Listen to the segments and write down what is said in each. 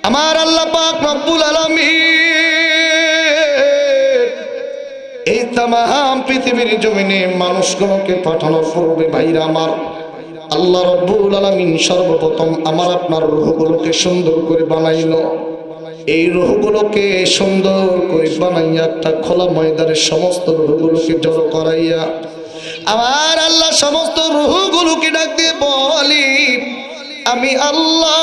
আমার আল্লাহ পাক রব্বুল আলামিন এই তামাম পৃথিবীর জমিনে মানুষগুলোকে পাঠানোর পূর্বে ভাইরা আমার আল্লাহ রব্বুল আলামিন সর্বপ্রথম আমার আপনার রূহগুলোকে সুন্দর করে বানাইলো। এই রূহগুলোকে সুন্দর করে বানাইয়া একটা খোলা ময়দানে সমস্ত রূহগুলোকে জড়ো করাইয়া আমার আল্লাহ সমস্ত রূহগুলোকে ডাক দিয়ে বলি, আমি আল্লাহ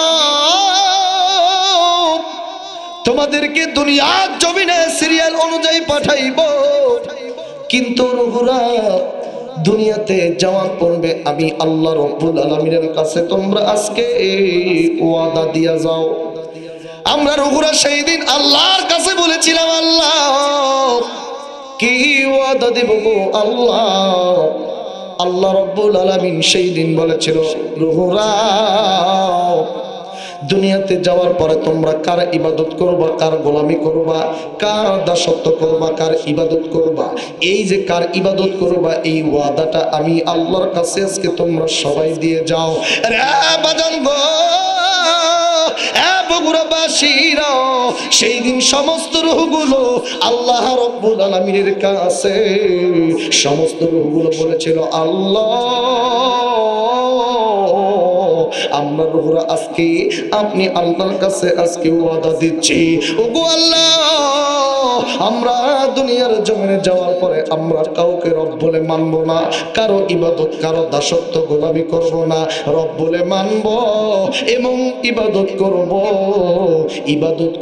তোমাদেরকে দুনিয়ার জমিনে সিরিয়াল অনুযায়ী পাঠাইব, কিন্তু রূহরা দুনিয়াতে যাওয়ার পূর্বে আমি আল্লাহ রব্বুল আলামিনের কাছে তোমরা আজকে ওয়াদা দিয়া যাও। আমরা রূহরা সেই দিন আল্লাহর কাছে বলেছিলাম, আল্লাহ কি ওয়াদা দেব গো আল্লাহ? আল্লাহ রব্বুল আলামিন সেই দিন বলেছিল, রূহরা দুনিয়াতে যাওয়ার পরে তোমরা কার ইবাদত করবা, কার গোলামি করবা, কার দাসত্ব করবা, কার ইবাদত করবা, এই যে কার ইবাদত করবা এই ওয়াদাটা আমি আল্লাহর কাছে আজকে তোমরা সবাই দিয়ে যাও। রে বাজান গো, বগুড়াবাসীরা সেই দিন সমস্ত রূহগুলো আল্লাহ রব্বুল আলামিনের কাছে সমস্ত রূহগুলো বলেছিল, আল্লাহ আমরা রূহরা আজকে আপনি আল্লাহর কাছে আজকে ওয়াদা দিচ্ছি, ওগো আল্লাহ আমরা দুনিয়ার জমিনে যাওয়ার পরে আমরা কাউকে রব বলে মানব না, কারো ইবাদত কারো দাসত্ব গোলামি করব না, রব বলে মানব এবং ইবাদত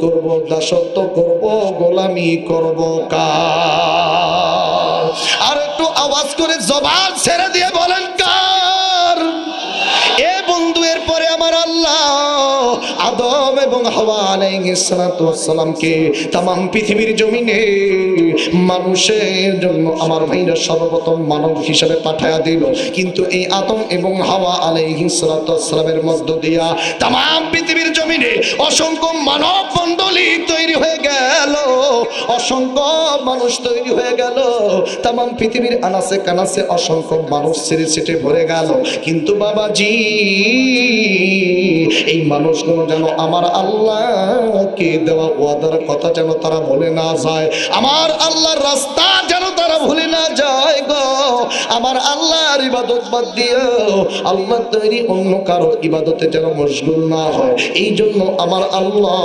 করব দাসত্ব করব গোলামি করব কার? আর একটু আওয়াজ করে জবান ছেড়ে দিয়ে বলেন কার? এ বন্ধু, এরপরে আমার আল্লাহ আদম এবং হাওয়া আলাইহিস সালাতু ওয়াস সালামকে तमाम পৃথিবীর জমিনে মানুষের জন্য আমার ভাইরা সর্বপ্রথম মানব হিসেবে পাঠায়া দিল। কিন্তু এই আদম এবং হাওয়া আলাইহিস সালাতু ওয়াস সালামের মধ্য দিয়া तमाम পৃথিবীর জমিনে অসংখ্য মানব মণ্ডলী তৈরি হয়ে গেল, অসংখ্য মানুষ তৈরি হয়ে গেল, तमाम পৃথিবীর আনাসে কানাসে অসংখ্য মানুষ ছিটে ছিটে ভরে গেল। কিন্তু বাবাজি এই মানুষগুলো যেন আমার আল্লাহকে দেওয়া ওয়াদার কথা যেন তারা ভুলে না যায়, আমার আল্লাহর রাস্তা যেন তারা ভুলে না যায় গো। আমার আল্লাহর ইবাদত বাদ দিয়ে আল্লাহ তৈরি অন্য কারো ইবাদতে যেন মশগুল না হয়, এই জন্য আমার আল্লাহ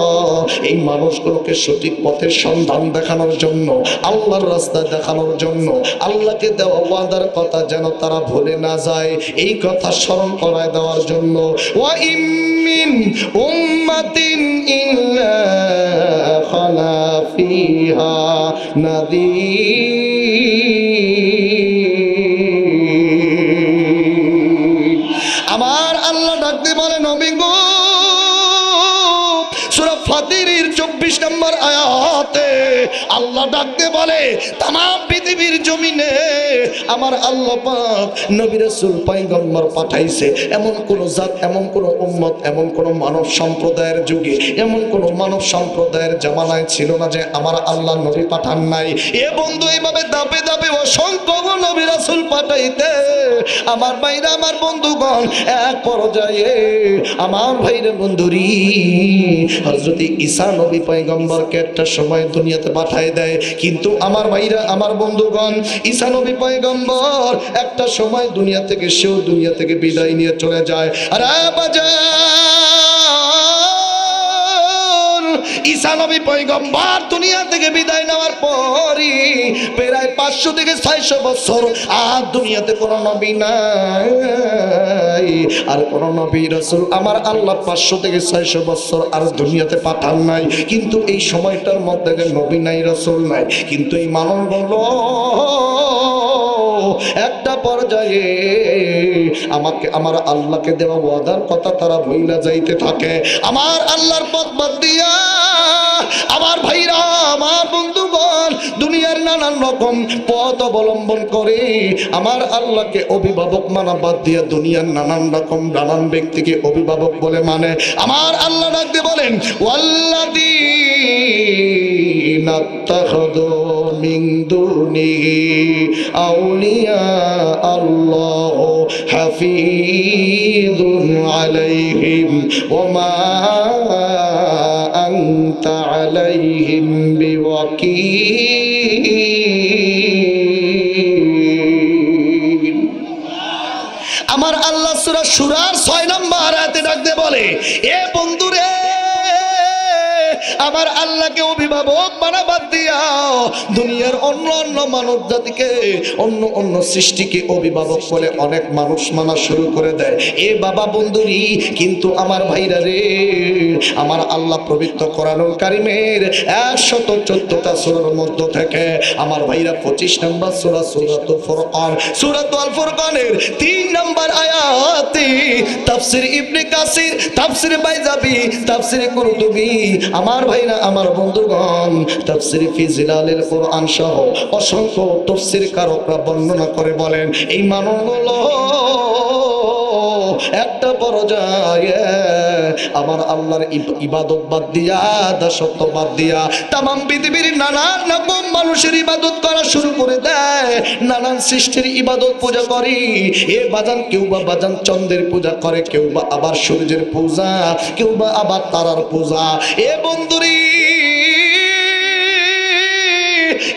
এই মানুষগুলোকে সঠিক পথের সন্ধান দেখানোর জন্য, আল্লাহর রাস্তা দেখানোর জন্য, আল্লাহকে দেওয়া ওয়াদার কথা যেন তারা ভুলে না যায় এই কথা স্মরণ করায় দেওয়ার জন্য ওয়া ইমিন উম্মাতিন ইল্লা খালা ফিহা নাযীর। আমার আল্লাহ ডাকতে বলে, নবী গো সূরা ফাতিরের 24 নম্বর আয়াতে আল্লাহ ডাকতে বলে, तमाम পৃথিবীর জমিনে আমার আল্লাহ পাক নবী রাসূল পয়গম্বর পাঠাইছে। এমন কোন জাত, এমন কোন উম্মত, এমন কোন মানব সম্প্রদায়ের যুগে, এমন কোন মানব সম্প্রদায়ের জামানায় ছিল না যে আমার আল্লাহ নবী পাঠান নাই। এ বন্ধু, এইভাবে দাপে দাপে অসংখ্য নবী রাসূল পাঠাইতে আমার ভাইরা, আমার বন্ধুগণ, এক পর্যায়ে আমার ভাইরা বন্ধুরি হযরত ঈসা নবী পয়গম্বরকে একটা সময় দুনিয়াতে পাঠায় দেয়। কিন্তু আমার ভাইরা, আমার বন্ধুগণ, ঈসা নবী পয়গম্বর একটা সময় দুনিয়া থেকে বিদায় নিয়ে চলে যায়। আরে বাজান, ঈসা নবী পয়গম্বর দুনিয়া থেকে বিদায় নেওয়ার পরই প্রায় 500 থেকে 600 বছর আর দুনিয়াতে কোনো নবী নাই, আর কোন নবী রাসূল আমার আল্লাহ 500 থেকে 600 বছর আর দুনিয়াতে পাঠান নাই। কিন্তু এই সময়টার মধ্যে নবী নাই, রাসূল নাই, কিন্তু এই মানবগুলো একটা পর্যায়ে আমাকে আমার আল্লাহকে দেওয়া ওয়াদার কথা তারা ভুইলা যাইতে থাকে। আমার আল্লাহর পথ বাদ দিয়া আমার ভাইরা, আমার বন্ধুগণ, দুনিয়ার নানান রকম পথ অবলম্বন করে আমার আল্লাহকে অভিভাবক মানা বাদ দিয়া দুনিয়ার নানান রকম নানান ব্যক্তিকে অভিভাবক বলে মানে। আমার আল্লাহ ডাকতে বলেন, ওয়াল্লাযীনা ইত্তাখাযু মিন দুনিহি আউলিয়া আল্লাহু হাফিযুন আলাইহিম ওয়া মা আনতা আলাইহিম বিওয়াকিল। আমার আল্লাহ সূরা শুরার 6 নম্বর আয়াতে ডাক দিয়ে বলে, এ বন্ধুরে, আমার আল্লাহকে অভিভাবক বানাবার দিয়া দুনিয়ার অন্য অন্য মানব জাতিকে, অন্য অন্য সৃষ্টিকে অভিভাবক বলে অনেক মানুষ মানা শুরু করে দেয়। এ বাবা বন্ধুরি, কিন্তু আমার ভাইরা রে, আমার আল্লাহ পবিত্র কোরআনুল কারীমের 114টা সূরার মধ্য থেকে আমার ভাইরা 25 নম্বর সূরা সূরাতুল ফুরকান, সূরাতুল ফুরকানের 3 নম্বর আয়াতে তাফসীর ইবনে কাসির, তাফসীর বাইজাবি, তাফসীর কুরতুবী, আমার ভাইরা আমার বন্ধুগণ তাফসীর ফি জিলালিল কোরআন সহ অসংখ্য তাফসীর কারকরা বর্ণনা করে বলেন, এই মানুষগুলো একটা পর্যায়ে আমার আল্লাহর ইবাদত বাদ দিয়া, দাসত্ব বাদ দিয়া তামাম পৃথিবীর নানান রকম মানুষের ইবাদত করা শুরু করে দেয়, নানান সৃষ্টির ইবাদত পূজা করি। এ বাজান কেউ বা বাজান চন্দ্রের পূজা করে, কেউ বা আবার সূর্যের পূজা, কেউ বা আবার তারার পূজা। এ বন্ধুরি,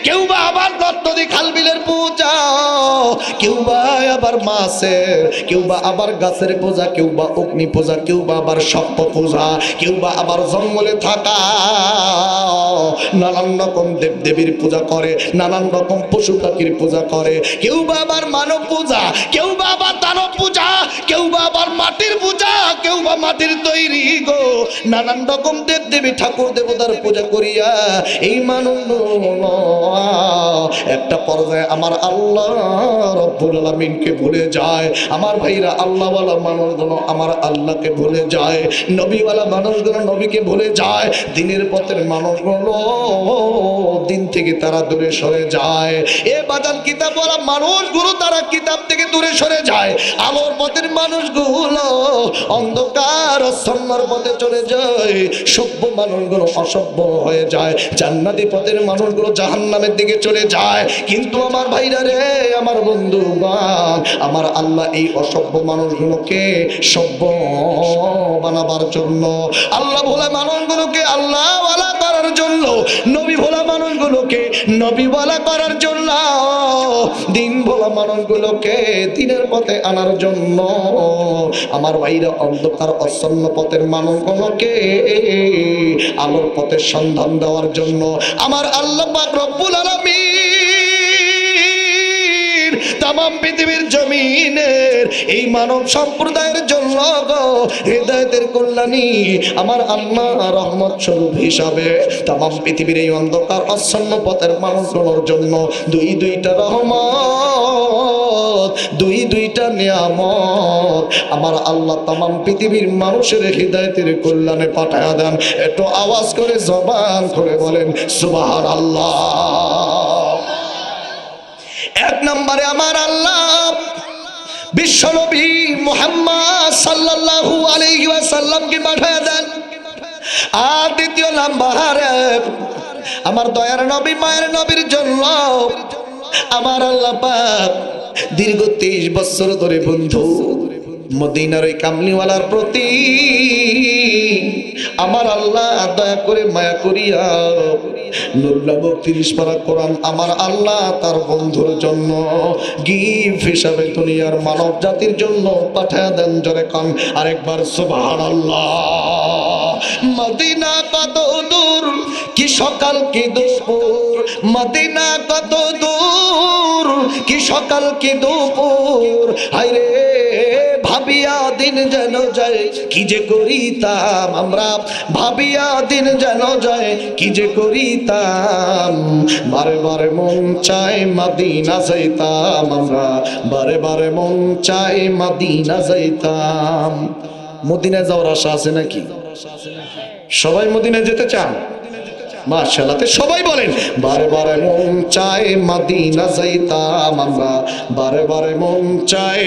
কেউ বা আবার নদী খালবিলের পূজা, কেউ বা আবার মাছের, কেউ বা আবার গাছের পূজা, কেউ বা অগ্নি পূজা, কেউ বা আবার সর্প পূজা, কেউ বা আবার জঙ্গলে থাকা নানান রকম দেব দেবীর পূজা করে, নানান রকম পশু পাখির পূজা করে, কেউ বা আবার মানব পূজা, কেউ বা আবার দানব পূজা, কেউ বা আবার মাটির পূজা, কেউ বা মাটির তৈরি গো নানান রকম দেব দেবী ঠাকুর দেবতার পূজা করিয়া এই মানুষ একটা পর্যায়ে আমার আল্লাহ রব্বুল আলামিনকে ভুলে যায়। আমার ভাইরা, আল্লাহওয়ালা মানুষগুলো আমার আল্লাহকে ভুলে যায়, নবীওয়ালা মানুষগুলো নবীকে ভুলে যায়, দিনের পথের মানুষগুলো দিন থেকে তারা দূরে সরে যায়। এ বাজান কিতাবওয়ালা মানুষগুলো তারা কিতাব থেকে দূরে সরে যায়, আলোর পথের মানুষগুলো অন্ধকার অসন্ন্যার পথে চলে যায়, সভ্য মানুষগুলো অসভ্য হয়ে যায়, জান্নাতি পথের মানুষগুলো জাহান্নামের দিকে চলে যায়। কিন্তু আমার ভাইরা রে, আমার বন্ধুগণ, আমার আল্লাহ এই অসভ্য মানুষগুলোকে সভ্য বানাবার জন্য, আল্লাহ ভোলা মানুষগুলোকে আল্লাহওয়ালা করার জন্য, নবী ভোলা মানুষগুলোকে নবীওয়ালা করার জন্য, দিন ভোলা মানুষগুলোকে দিনের পথে আনার জন্য, আমার ভাইরা অন্ধকার অসন্ন পথের মানুষগুলোকে আলোর পথের সন্ধান দেওয়ার জন্য আমার আল্লাহ পাক রব্বুল আলামিন তামাম পৃথিবীর জমিনের এই মানব সম্প্রদায়ের জন্য হেদায়েতের কল্যাণী আমার আল্লাহ রহমত স্বরূপ হিসাবে তামাম পৃথিবীর এই অন্ধকার অচ্ছন্ন পথের মানুষগুলোর জন্য দুইটা রহমত, দুইটা নিয়ামত আমার আল্লাহ তামাম পৃথিবীর মানুষের হিদায়াতের কল্যাণে পাঠায়া দেন। একটু আওয়াজ করে জবান করে বলেন সুবহানাল্লাহ। এক নম্বরে আমার আল্লাহ বিশ্বনবী মুহাম্মদ সাল্লাল্লাহু আলাইহি ওয়াসাল্লামকে পাঠায়া দেন। আর দ্বিতীয় নম্বরে আমার দয়ার নবী মায়ের নবীর জন্য আমার আল্লাহ পাক দীর্ঘ 23 বছর ধরে বন্ধু মদিনার ওই কামলিওয়ালার প্রতি আমার আল্লাহ দয়া করে মায়া করিয়া নুরুল্লাহ 32 পারা কোরআন আমার আল্লাহ তার বন্ধুর জন্য গিফট হিসাবে দুনিয়ার মানব জাতির জন্য পাঠায়া দেন। জোরে কান আরেকবার সুবহানাল্লাহ। মদিনা কত দূর, কি সকাল কি দুপুর, মদিনা কত দূর, কি সকাল কি দুপুর, হায়রে ভাবিয়া দিন যেন যায় কি যে করিতাম আমরা, ভাবিয়া দিন যেন যায় কি যে করিতাম, বারে বারে মন চায় মদিনা যাইতাম আমরা, বারে বারে মন চায় মদিনা যাইতাম। মদিনা যাওয়ার আশা আছে নাকি? সবাই মদিনা যেতে চান? মাশাআল্লাহ, সবাই বলেন বারে বারে মন চায় মদিনা যাইতাম আমরা, বারে বারে মন চায়,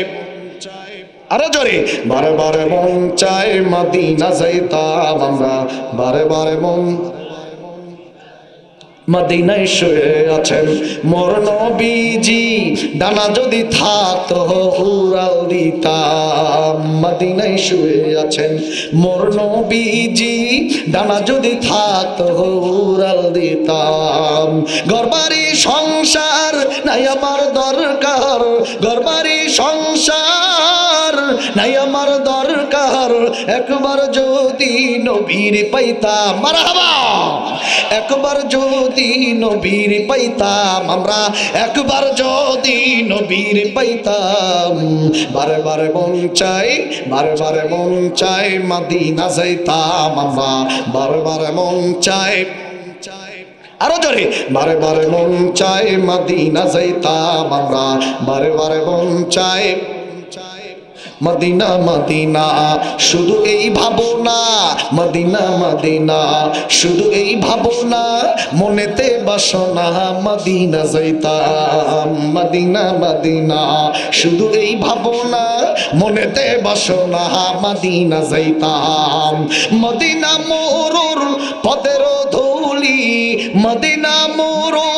আরো জোরে, বারে বারে মন চায় মদিনা যাইতাম আমরা, বারে বারে মন মদিনায় শুয়ে আছেন মোর নবীজি, ডানা যদি থাকতো উড়াল দিতাম। মদিনায় শুয়ে আছেন মোর নবীজি, ডানা যদি থাকতো উড়াল দিতাম। ঘরবাড়ি সংসার নাই আমার দরকার, ঘরবাড়ি সংসার নাই আমার দরকার, একবার যদি নবীর পাইতাম। মারহাবা। একবার যদি নবীর পাইতাম আমরা, একবার যদি নবীর পাইতাম। বারে বারে মন চাই, বারে বারে মন চাই মদিনা যাইতাম আমরা, বারে বারে মন চাই, আরো জোরে, বারে বারে মন চাই মদিনা যাইতাম আমরা, বারে বারে মন চাই মদিনা মদিনা শুধু এই ভাবনা, মদিনা মদিনা শুধু এই ভাবনা, মনেতে বাসনা মদিনা যাইতাম। মদিনা মদিনা শুধু এই ভাবনা, মনেতে বাসনা মদিনা যাইতাম। মদিনা মোরর পদের ধুলি, মদিনা মোরর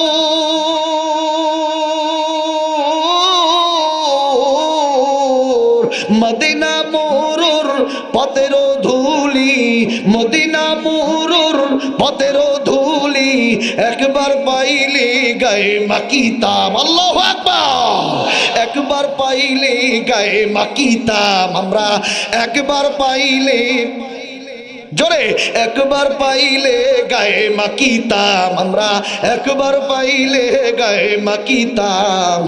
মদিনা মোরর পথের ধুলি, মদিনা মোরর পথের ধুলি, একবার পাইলে গায়ে মাকিতাম। আল্লাহু আকবার। একবার পাইলে গায়ে মাকিতাম আমরা, একবার পাইলে, জোরে, একবার পাইলে গায়ে মাকিতাম আমরা, একবার পাইলে গায়ে মাকিতাম।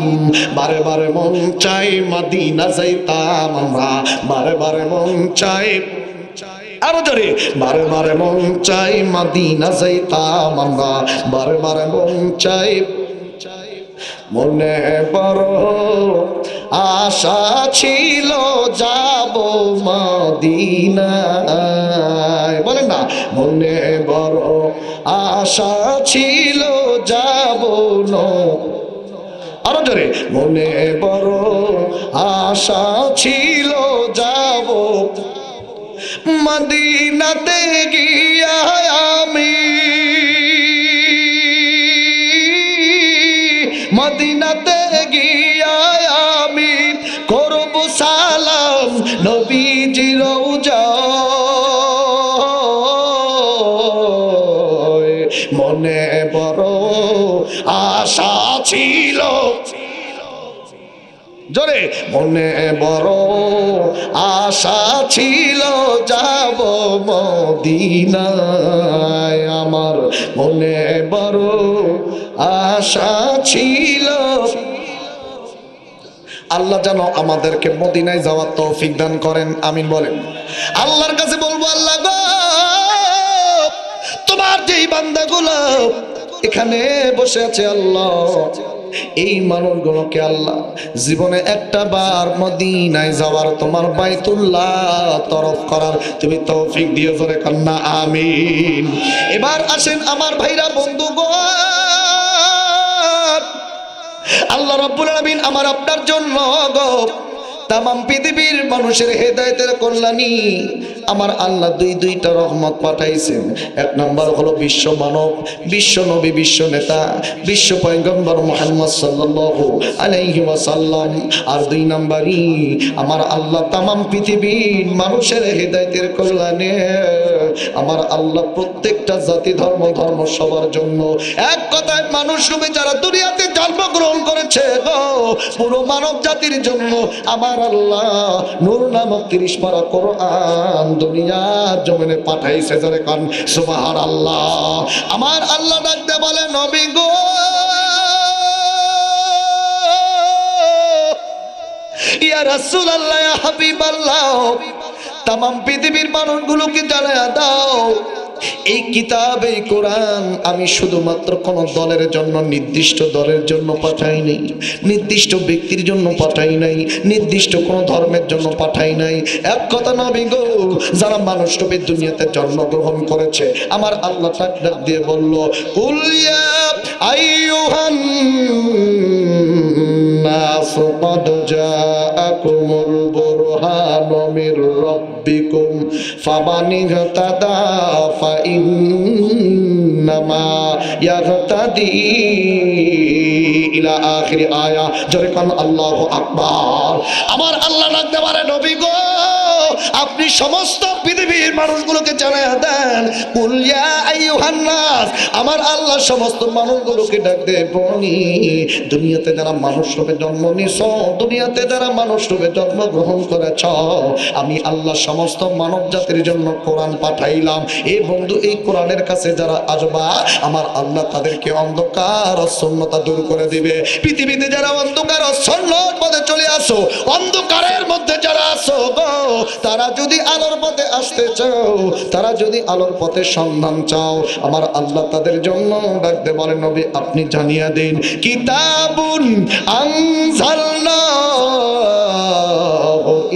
বারে বারে মন চাই মদিনা যাইতাম আমরা, বারে বারে মন চাই, আরো জোরে, বারে বারে মন চাই মদিনা যাইতাম আমরা, বারে বারে মন চাই। মনে বড় আশা ছিল যাব মদিনায়, বলেন না, মনে বড় আশা ছিল যাব না, আরো জোরে, মনে বড় আশা ছিল যাব মদিনাতে গিয়া আমি, মদিনাতে গিয়া আমি করব সালাম নবীজির রওজায়। মনে বড় আশা ছিল, জোরে, মনে বড় আশা ছিল যাব মদিনায়, আমার মনে বড় আশা ছিল। আল্লাহ যেন আমাদেরকে মদিনায় যাওয়ার তৌফিক দান করেন, আমিন বলেন। আল্লাহর কাছে বলবো, আল্লাহ গো, তোমার যেই বান্দাগুলো এখানে বসে আছে আল্লাহ, এই মানুষগুলোকে আল্লাহ জীবনে একটা বার মদিনায় যাওয়ার, তোমার বাইতুল্লাহ তরফ করার তুমি তৌফিক দিও, জোরে কন্যা আমিন। এবার আসেন আমার ভাইরা, বন্ধুগণ, আল্লাহ রাব্বুল আলামিন আমার আপনার জন্য গো তামাম পৃথিবীর মানুষের হেদায়েতের কল্যাণী আমার আল্লাহ দুইটা রহমত পাঠাইছেন। এক নাম্বার হলো বিশ্ব মানব, বিশ্ব নবী, বিশ্ব নেতা, বিশ্ব পয়গম্বর মুহাম্মদ সাল্লাল্লাহু আলাইহি ওয়াসাল্লাম। আর দুই নাম্বারই আমার আল্লাহ তামাম পৃথিবীর মানুষের হেদায়েতের কল্যাণে আমার আল্লাহ প্রত্যেকটা জাতি ধর্ম সবার জন্য, এক কথায় মানুষ রূপে যারা দুনিয়াতে জন্মগ্রহণ করেছে গো, পুরো মানব জাতির জন্য আমার আল্লাহ নূর নামক 30 পারা কোরআন দুনিয়ার জমিনে পাঠাইছে, যারে কান সুবহানাল্লাহ। আমার আল্লাহ ডাকতে বলে, নবী গো, ইয়া রাসূলুল্লাহ, ইয়া হাবিবাল্লাহ, তামাম পৃথিবীর মানুষগুলোকে জানায়া দাও, এই কিতাব, এই কোরআন আমি শুধুমাত্র কোন দলের জন্য, নির্দিষ্ট দলের জন্য পাঠাই নাই, নির্দিষ্ট ব্যক্তির জন্য পাঠাই নাই, নির্দিষ্ট কোন ধর্মের জন্য পাঠাই নাই। এক কথা নবী গো, যারা মানুষ রূপে দুনিয়াতে জন্মগ্রহণ করেছে আমার আল্লাহ ডাক দিয়ে বলল, কুল ইয়া আইয়ুহান নাস ক্বাদ জাআকুমুল বুরহানু মির রাব্বিকুম ফামান ইহতাদা ফাইন্নামা ইয়াহতাদি ইলা আখির আয়া। জোরে কান আল্লাহু আকবার। আমার আল্লাহ ডাকতে পারে নবী গো আপনি সমস্ত পৃথিবীর মানুষগুলোকে জানায়া দেন কুল ইয়া আইয়ুহান নাস। আমার আল্লাহ সমস্ত মানুষগুলোকে ডাক দে বনি দুনিয়াতে যারা মানুষ রূপে জন্ম নিছ, দুনিয়াতে যারা মানুষ রূপে জন্মগ্রহণ করেছ, আমি আল্লাহ সমস্ত মানব জাতির জন্য কোরআন পাঠাইলাম। এই বন্ধু এই কোরআনের কাছে যারা আসবা আমার আল্লাহ তাদেরকে অন্ধকার শূন্যতা দূর করে দিবে। পৃথিবীতে যারা অন্ধকার শূন্যর পথে চলে আসো, অন্ধকারের মধ্যে যারা আসো গো, তারা যদি আলোর পথে আসতে চাও, তারা যদি আলোর পথে সন্ধান চাও, আমার আল্লাহ তাদের জন্য ডাকতে বলেন নবী আপনি জানিয়ে দিন কিতাবুন আনজালনাহু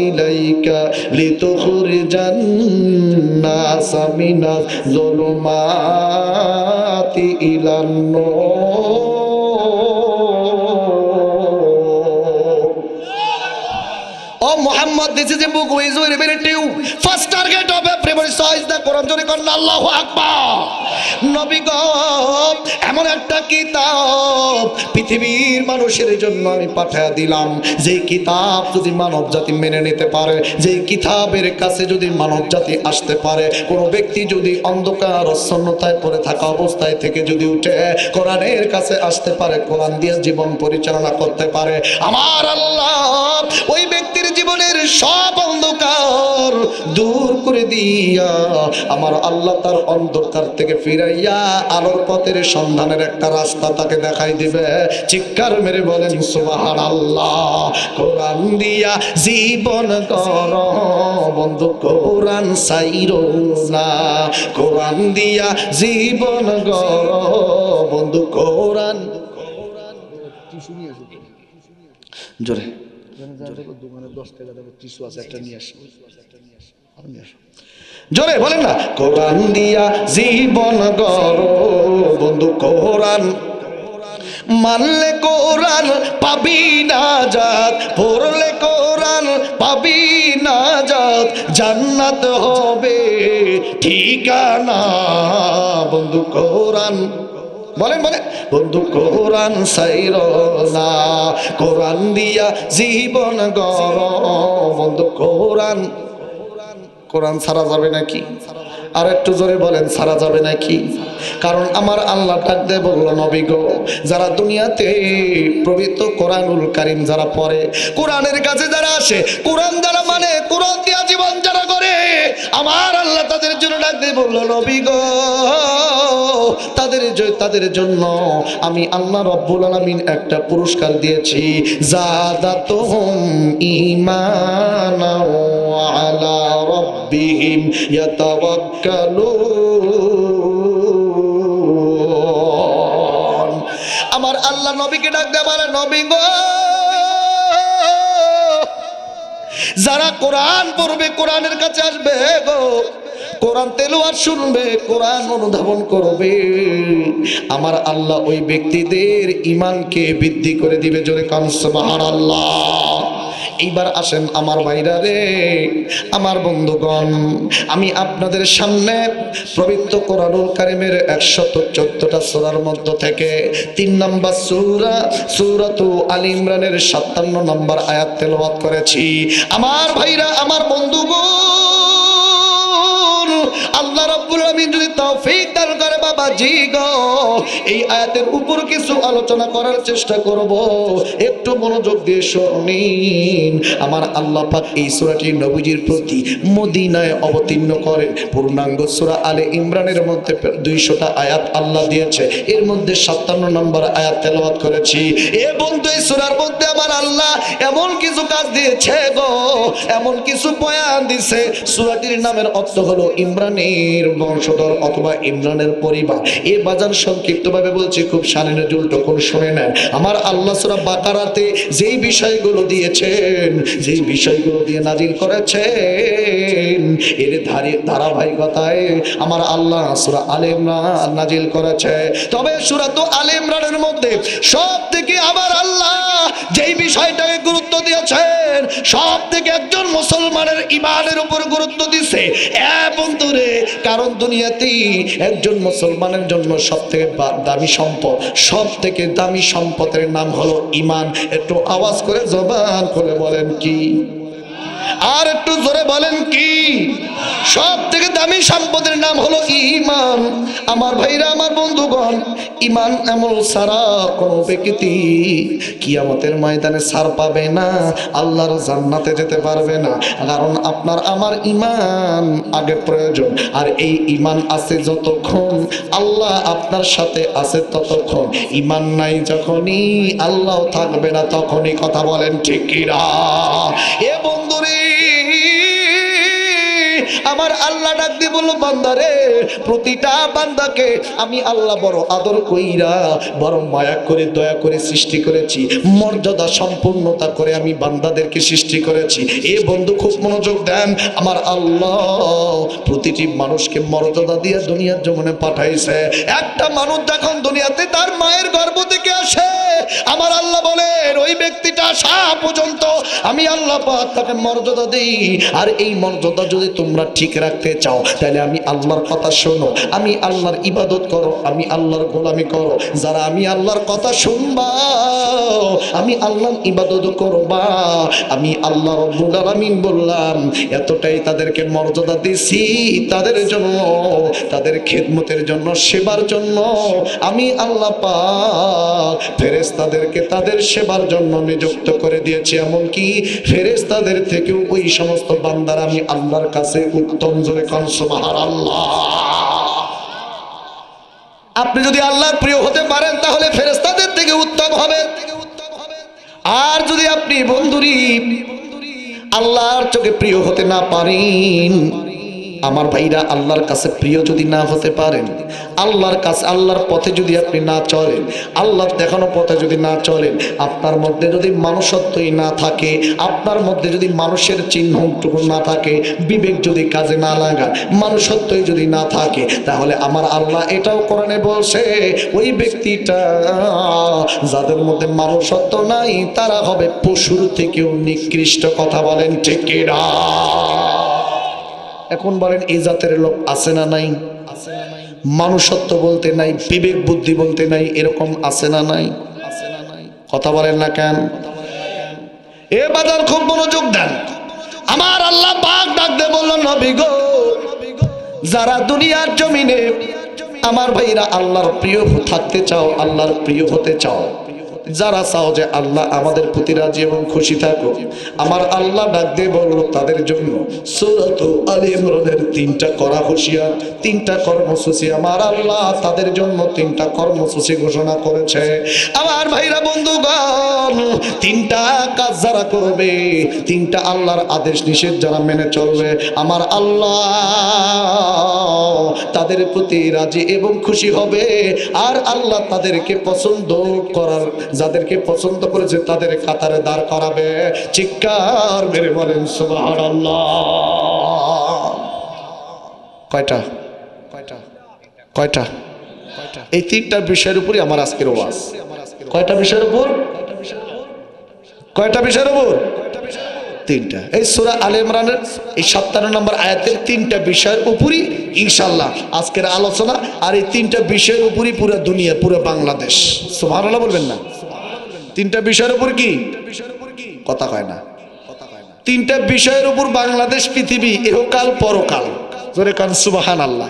ইলাইকা লিতুখরিজান NASA Minaj যুলুমাতি ইলান Noor. Oh Muhammad, this is a book which is very, very true. First target of everybody saw is the Quran. Jore kon Allahu Akbar. নবী গো এমন একটা কিতাব পৃথিবীর মানুষের জন্য আমি পাঠিয়ে দিলাম, যে কিতাব যদি মানব জাতি মেনে নিতে পারে, যে কিতাবের কাছে যদি মানব জাতি আসতে পারে, কোনো ব্যক্তি যদি অন্ধকার অচ্ছন্নতায় পড়ে থাকা অবস্থায় থেকে যদি উঠে কোরআনের কাছে আসতে পারে, কোরআন দিয়ে জীবন পরিচালনা করতে পারে, আমার আল্লাহ ওই ব্যক্তির জীবনের সব অন্ধকার দূর করে দিয়া আমার আল্লাহ তার অন্ধকার থেকে ফিরাইয়া আলোর পথের সন্ধানের একটা রাস্তা তাকে দেখাই দিবে। চিৎকার মেরে বলেন সুবহানাল্লাহ। কোরআন দিয়া জীবন কর বন্ধু, কোরআন সাইরো না, কোরআন দিয়া জীবন কর বন্ধু, কোরআন জোরে জোরে বলেন না, কোরআন দিয়া জীবন গড়ো বন্ধু, কোরআন মানলে কোরআন পাবি নাজাত, পড়লে কোরআন পাবি নাজাত, জান্নাত হবে ঠিকানা বন্ধু, কোরআন বলেন বলেন বন্ধু, কোরআন সাইরো না, কোরআন দিয়া জীবন গড়ো বন্ধু, কোরআন কোরআন ছাড়া যাবে নাকি? আর একটু জোরে বলেন ছাড়া যাবে নাকি? কারণ আমার আল্লাহ ডাক দিয়ে বললো নবী গো যারা দুনিয়াতে পবিত্র কোরআনুল কারীম যারা পড়ে, কোরআনের কাছে যারা আসে, কোরআন যারা মানে, কোরআন দিয়া জীবন যারা করে, আমার আল্লাহ তাদের জন্য ডাক দিয়ে বললো নবী গো তাদের জন্য আমি আল্লাহ রব্বুল আলামিন একটা পুরস্কার দিয়েছি, যাদাতুহুম ঈমানা ওয়া আলা রাব্বিহিম ইয়াতাওয়াক্কালুন। আমার আল্লাহ নবীকে ডাক দিয়ে বলে নবী গো যারা কোরআন পড়বে, কোরআনের কাছে আসবে গো, কোরআন তেলাওয়াত শুনবে, কোরআন অনুধাবন করবে, আমার আল্লাহ ওই ব্যক্তিদের ঈমানকে বৃদ্ধি করে দিবে। জোরে কান সুবহানাল্লাহ। এইবার আসেন আমার ভাইরা রে, আমার বন্ধুগণ, আমি আপনাদের সামনে পবিত্র কোরআনুল কারীমের 114টা সূরার মধ্য থেকে 3 নম্বর সূরা সূরাতু আলী ইমরানের 57 নম্বর আয়াত তেলাওয়াত করেছি। আমার ভাইরা, আমার বন্ধুগণ, আল্লাহ রাব্বুল আলামিন যদি তৌফিক দান করে বাবাজি গো, এই আয়াতের উপর কিছু আলোচনা করার চেষ্টা করব, একটু মনোযোগ দিয়ে শুনুন। আমার আল্লাহ পাক এই সূরাটি নবীজির প্রতি মদিনায় অবতীর্ণ করে পূর্ণাঙ্গ সূরা আলে ইমরানের মধ্যে 200টা আয়াত আল্লাহ দিয়েছে, এর মধ্যে 57 নম্বর আয়াত তেলাওয়াত করেছি। এ বন্ধু এই সূরার মধ্যে আমার আল্লাহ এমন কিছু কাজ দিয়েছে গো, এমন কিছু বয়ান দিয়েছে, সূরাটির নামের অর্থ হলো ইমরানের বংশধর অথবা ইমরানের পরিবার। এ বাজার সংক্ষিপ্তভাবে বলছি, খুব শানে নজুল তখন শুনে নেন। আমার আল্লাহ সূরা বাকারাতে যেই বিষয়গুলো দিয়েছেন, যেই বিষয়গুলো দিয়ে নাজিল করেছেন, এর ধারাবাহিকতায় আমার আল্লাহ সূরা আলে ইমরান নাজিল করেছে। তবে সূরা তো আলে ইমরানের মধ্যে সব থেকে আমার আল্লাহ যেই বিষয়টাকে গুরুত্ব দিয়েছেন, সব থেকে একজন মুসলমানের ঈমানের উপর গুরুত্ব দিয়েছে। বন্ধুরে, কারণ দুনিয়াতেই একজন মুসলমানের জন্য সব থেকে দামি সম্পদ, সব থেকে দামি সম্পদের নাম হলো ঈমান। একটু আওয়াজ করে জবান খুলে বলেন কি? আর একটু জোরে বলেন কি? সব থেকে দামি সম্পদের নাম হলো ঈমান। আমার ভাইরা, আমার বন্ধুগণ, ঈমান আমল ছাড়া কোনো ব্যক্তি কিয়ামতের ময়দানে ছাড় পাবে না, আল্লাহর জান্নাতে যেতে পারবে না। কারণ আপনার আমার ঈমান আগে প্রয়োজন। আর এই ঈমান আছে যতক্ষণ আল্লাহ আপনার সাথে আছে ততক্ষণ। ঈমান নাই যখনই আল্লাহ থাকবে না তখনই। কথা বলেন ঠিক কি না? এ বন্ধুরে, আমার আল্লাহ ডাক দিয়ে বলল, বান্দারে, প্রতিটা বান্দাকে আমি আল্লাহ বড় আদর কইরা, বড় মায়া করে, দয়া করে সৃষ্টি করেছি। মর্যাদা সম্পূর্ণতা করে আমি বান্দাদেরকে সৃষ্টি করেছি। এ বন্ধু খুব মনোযোগ দেন। আমার আল্লাহ প্রতিটি মানুষকে মর্যাদা দিয়ে দুনিয়ার জমিনে পাঠাইছে। একটা মানুষ যখন দুনিয়াতে তার মায়ের গর্ভ থেকে আসে, আমার আল্লাহ বলেন ওই ব্যক্তিটা আসা পর্যন্ত আমি আল্লাহ পাক তাকে মর্যাদা দেই। আর এই মর্যাদা যদি তোমরা ঠিক রাখতে চাও, তাহলে আমি আল্লাহর কথা শোনো, আমি আল্লাহর ইবাদত করো, আমি আল্লাহর গোলামি করো। যারা আমি আল্লাহর কথা শুনবা, আমি আল্লাহর ইবাদত করবা, আমি আল্লাহ রাব্বুল আলামিন বললাম এতটাই তাদেরকে মর্যাদা দিছি, তাদের জন্য, তাদের খেদমতের জন্য, সেবার জন্য আমি আল্লাহ পাক ফেরেশতাদেরকে তাদের সেবার জন্য নিযুক্ত করে দিয়েছি। এমনকি ফেরেশতাদের থেকেও ওই সমস্ত বান্দারা আমি আল্লাহর কাছে উত্তম। জোরে কান সুবহানাল্লাহ। আপনি যদি আল্লাহর প্রিয় হতে পারেন তাহলে ফেরেশতাদের থেকে উত্তম হবে। আর যদি আপনি বন্ধুরি আল্লাহর চোখে প্রিয় হতে না পারেন, আমার ভাইরা, আল্লাহর কাছে প্রিয় যদি না হতে পারেন, আল্লাহর কাছে, আল্লাহর পথে যদি আপনি না চলেন, আল্লাহর দেখানো পথে যদি না চলেন, আপনার মধ্যে যদি মানুষত্বই না থাকে, আপনার মধ্যে যদি মানুষের চিহ্নটুকু না থাকে, বিবেক যদি কাজে না লাগায়, মানুষত্বই যদি না থাকে, তাহলে আমার আল্লাহ এটাও কোরআনে বলছে ওই ব্যক্তিটা, যাদের মধ্যে মানুষত্ব নাই, তারা হবে পশুর থেকেও নিকৃষ্ট। কথা বলেন ঠিক কি না? এখন বলেন এই জাতের লোক আছে না নাই? মানুষত্ব বলতে নাই, বিবেক বুদ্ধি বলতে নাই, এরকম আছে না নাই? কথা বলেন না কেন? এ বাজার খুব মনোযোগ দেন। আমার আল্লাহ পাক ডাক দিয়ে বলল, নবী গো, যারা দুনিয়ার জমিনে আমার ভাইরা আল্লাহর প্রিয় থাকতে চাও, আল্লাহর প্রিয় হতে চাও, যারা চাও যে আল্লাহ আমাদের প্রতি রাজি এবং খুশি থাকুক, আমার আল্লাহ ডাক দিয়ে বলল তাদের জন্য সূরাত আলে ইমরানের 3টা করা হুঁশিয়ার, 3টা কর্মসূচি আমার আল্লাহ তাদের জন্য 3টা কর্মসূচি ঘোষণা করেছে। আমার ভাইরা বন্ধুগণ, 3টা কাজ যারা করবে, 3টা আল্লাহর আদেশ নিষেধ যারা মেনে চলবে, আমার আল্লাহ তাদের প্রতি রাজি এবং খুশি হবে। আর আল্লাহ তাদেরকে পছন্দ করার, যাদেরকে পছন্দ করেছে তাদের কাতারে দাঁড় করাবে। চিৎকার মেরে বলেন সুবহানাল্লাহ। কয়টা? কয়টা? এই 3টা বিষয়ের উপরই আমার আজকের ওয়াজ। কয়টা বিষয়ের উপর? কয়টা বিষয়ের উপর? 3টা। এই সূরা আলে ইমরানের এই 57 নম্বর আয়াতের 3টা বিষয়ের উপরই ইনশাআল্লাহ আজকের আলোচনা। আর এই 3টা বিষয়ের উপরই পুরো দুনিয়া, পুরো বাংলাদেশ। সুবহানাল্লাহ বলবেন না? 3টা বিষয়ের উপর কি কথা কয় না? 3টা বিষয়ের উপর বাংলাদেশ, পৃথিবী, ইহকাল পরকাল। জোরে কান সুবহানাল্লাহ।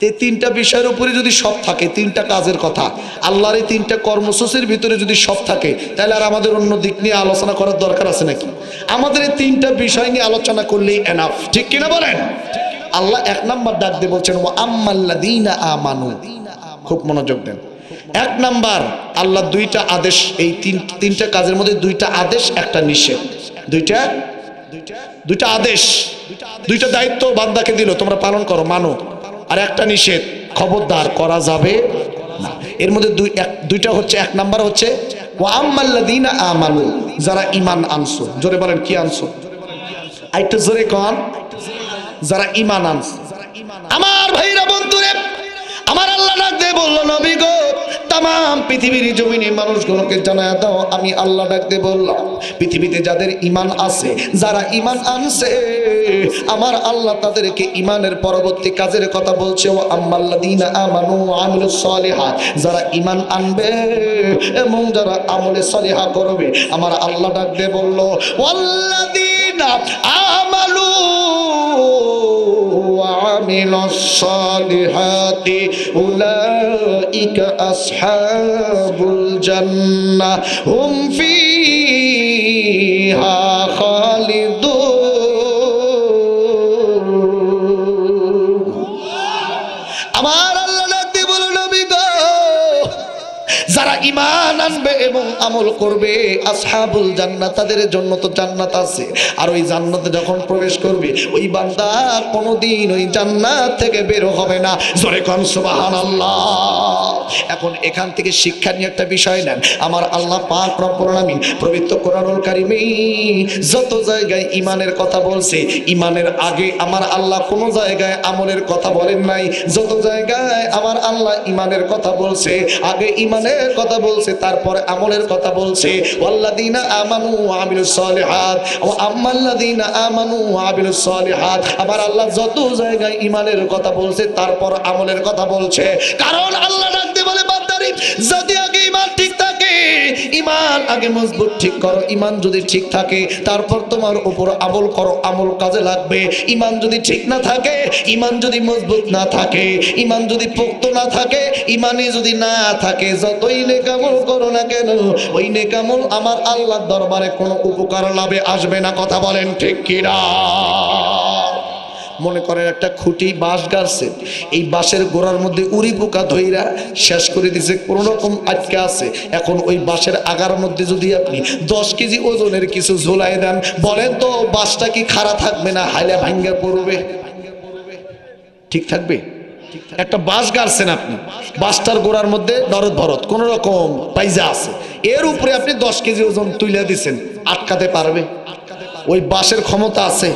এই 3টা বিষয়ের উপরে যদি সব থাকে, 3টা কাজের কথা, আল্লাহর এই 3টা কর্মসূচির ভিতরে যদি সব থাকে, তাহলে আর আমাদের অন্য দিক নিয়ে আলোচনা করার দরকার আছে নাকি? আমাদের এই 3টা বিষয় নিয়ে আলোচনা করলেই এনাফ। ঠিক কিনা বলেন? আল্লাহ 1 নাম্বার ডাক দিয়ে বলছেন ওয়া আম্মাল্লাযীনা আমানু। খুব মনোযোগ দেন। 1 নাম্বার আল্লাহ 2টা আদেশ, এই 3টা কাজের মধ্যে 2টা আদেশ, একটা নিষেধ। 2টা আদেশ, 2টা দায়িত্ব বান্দাকে দিল, তোমরা পালন করো, মানো। আর একটা নিষেধ, খবরদার করা যাবে না। এর মধ্যে 2টা হচ্ছে, 1 নাম্বার হচ্ছে ওয়া আম্মাল্লাযীনা আমানু, যারা ঈমান আনছো। জোরে বলেন কি আনছো? আইতো জোরে কোন? যারা ঈমান আনছো। আমার ভাইরা বন্ধুরে, আমার আল্লাহ ডাক দিয়ে বলল, নবী গো, तमाम पृथिवीर जमीने मानुषगुलोके जानाया दाओ आमी आल्लाह डाकते बोललाम पृथिवीते जादेर ईमान आछे जारा ईमान आनছে আমার আল্লাহ তাদেরকে ঈমানের পরবর্তী কাজের কথা বলছে ও আম্মাল্লাযীনা আমানু ওয়া আমিলুস সালিহাত যারা ঈমান আনবে এবং যারা আমলে সালিহা করবে আমার আল্লাহ ডাক দিয়ে বলল ওয়াল্লাযীনা আমানু ওয়া আমিলুস সালিহাতি উলাইকা আসহাবুল জান্নাহ হুম ফিহা খালিদুন আমার আল্লাহ ডাকতে বলো নবী গো যারা ঈমান আনবে এবং আমল করবে আসহাবুল জান্নাত তাদের জন্য তো জান্নাত আছে আর ওই জান্নাতে যখন প্রবেশ করবে ওই বান্দা কোনোদিন ওই জান্নাত থেকে বের হবে না জোরে কোন সুবহানাল্লাহ এখন এখান থেকে শিক্ষা নিয়ে একটা বিষয় নেন আমার আল্লাহ পাক রব্বুল আলামিন পবিত্র কোরআনুল কারীমে যত জায়গায় ঈমানের কথা বলছে ঈমানের আগে আমার আল্লাহ কোনো জায়গায় আমলের কথা বলেন নাই যত জায়গায় আমার আল্লাহ ঈমানের কথা বলছে আগে ঈমানের কথা বলছে তারপরে আমলের কথা বলছে ওয়াল্লাযীনা আমানু ওয়া আমিলুস সালিহাত ওয়া আম্মাল্লাযীনা আমানু ওয়া আমিলুস সালিহাত আমার আল্লাহ যত জায়গায় ঈমানের কথা বলছে তারপর আমলের কথা বলছে কারণ আল্লাহ ডাকতে বলে বান্দারে যদি আগে ঈমান ঠিক থাকে ঈমান আগে মজবুত ঠিক করো ঈমান যদি ঠিক থাকে তারপর তোমার উপর আমল করো আমল কাজে লাগবে ঈমান যদি ঠিক না থাকে ঈমান যদি মজবুত না থাকে ঈমান যদি পোক্ত না থাকে ঈমানই যদি না থাকে যতই নেক আমল করো না কেন ওই নেক আমল আমার আল্লাহর দরবারে কোনো উপকার লাভে আসবে না কথা বলেন ঠিক কি না মনে করেন একটা খুঁটি বাঁশ গাড়ছে এই বাঁশের গোড়ার মধ্যে উড়ি পোকা ধইরা শেষ করে দিয়েছে কোন রকম আটকে আছে এখন ওই বাঁশের আগার মধ্যে যদি আপনি 10 কেজি ওজনের কিছু ঝুলাই দেন বলেন তো বাঁশটা কি খাড়া থাকবে না হাইলা ভাঙ্গা পড়বে ঠিক থাকবে একটা বাঁশ গাড়ছেন আপনি বাঁশটার গোড়ার মধ্যে দরদ ভরত কোন রকম পাইজা আছে এর উপরে আপনি 10 কেজি ওজন তুলে দিবেন আটকাতে পারবে ওই বাঁশের ক্ষমতা আছে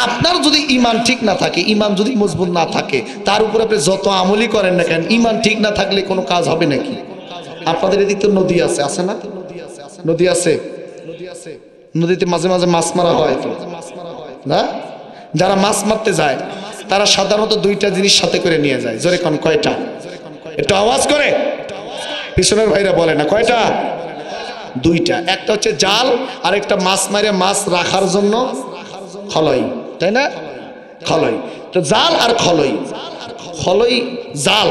আপনার যদি ঈমান ঠিক না থাকে ঈমান যদি মজবুত না থাকে তার উপর আপনি যত আমলই করেন না কেন ঈমান ঠিক না থাকলে কোনো কাজ হবে নাকি আপনাদের এদিকে তো নদী আছে আছে না নদী আছে নদীতে মাঝে মাঝে মাছ মারা হয় তো না যারা মাছ মারতে যায় তারা সাধারণত দুইটা জিনিস সাথে করে নিয়ে যায় জোরে কোন কয়টা একটু আওয়াজ করে পিছনের ভাইরা বলে না কয়টা দুইটা একটা হচ্ছে জাল আর একটা মাছ মারে মাছ রাখার জন্য খলই তাই না খলই তো জাল আর খলই খলই জাল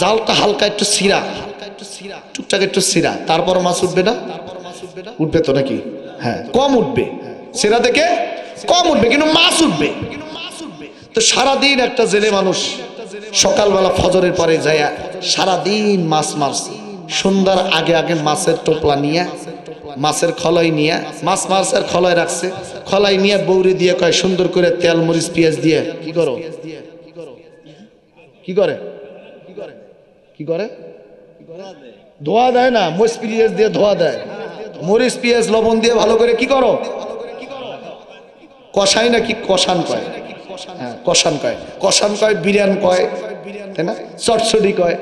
জালটা হালকা একটু সিরা টুকটাক একটু সিরা তারপর মাছ উঠবে না উঠবে তো নাকি হ্যাঁ কম উঠবে সিরা থেকে কম উঠবে কিন্তু মাছ উঠবে তো সারাদিন একটা জেলে মানুষ সকালবেলা ফজরের পরে যায় সারাদিন মাছ মারছে সন্ধ্যার আগে আগে মাছের টোপলা নিয়ে মাছের খলাই নিয়ে মাছ মাছের খলাই রাখছে খলাই নিয়ে বৌরি দিয়ে কয় সুন্দর করে তেল মরিচ পেঁয়াজ দিয়ে কি করো কি করে কি করে ধোয়া দেয় না মরিচ পেঁয়াজ দিয়ে ধোয়া দেয় মরিচ পেঁয়াজ লবণ দিয়ে ভালো করে কি করো কষাই নাকি কষান কয় হ্যাঁ কষান কয় কষান কয় বিরিয়ান কয় তাই না চটচড়ি কয়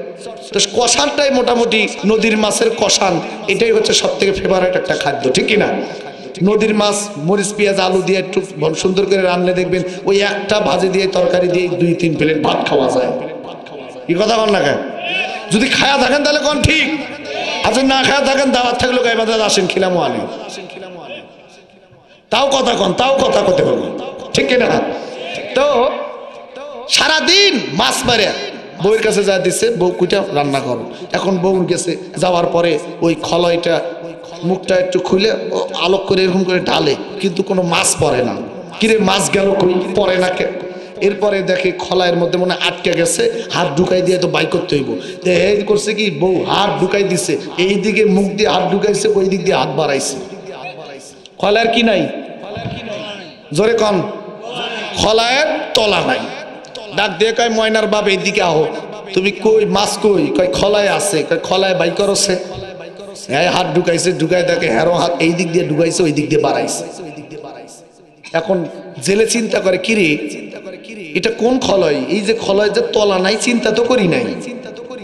তো কষানটাই মোটামুটি নদীর মাছের কষান এটাই হচ্ছে সব থেকে ফেভারিট একটা খাদ্য ঠিক কিনা নদীর মাছ মরিচ পেঁয়াজ আলু দিয়ে একটু সুন্দর করে রান্না দেখবেন ওই একটা ভাজি দিয়ে তরকারি দিয়ে 2-3 প্লেট ভাত খাওয়া যায় কি কথা বল না কেন যদি খায়া থাকেন তাহলে কোন ঠিক আর যদি না খায়া থাকেন দাওয়াত থাকলে গাইবাদার আসেন খিলামু আলী তাও কথা কন তাও কথা করতে হবে ঠিক কিনা তো সারাদিন মাছ মারে বউয়ের কাছে যা দিচ্ছে বউ কুইটা রান্না করো এখন বউর কাছে যাওয়ার পরে ওই খলইটা মুখটা একটু খুলে আলোক করে এরকম করে ঢালে কিন্তু কোনো মাছ পড়ে না কিরে মাছ গেল কই পড়ে না কে এরপরে দেখে খলাইয়ের মধ্যে মনে আটকে গেছে হাত ঢুকাই দিয়ে তো বাই করতে হইব এই করছে কি বউ হাত ঢুকাই দিছে এই দিকে মুখ দিয়ে হাত ঢুকাইছে ওই দিক দিয়ে হাত বাড়াইছে খলাইয়ের কি নাই জোরে কন খলায়ের তলা নাই ডাক দিয়ে কয় ময়নার বাপ এইদিকে আহো তুমি কই মাছ কই কয় খলায় আছে কয় খলায় বাই করছে হ্যাঁ হাত ঢুকাইছে ঢুকাই দেখে হ্যারো হাত এই দিক দিয়ে ঢুকাইছে ওই দিক দিয়ে বাড়াইছে এখন জেলে চিন্তা করে কিরে এটা কোন খলয় এই যে খলয় যে তলা নাই চিন্তা তো করি নাই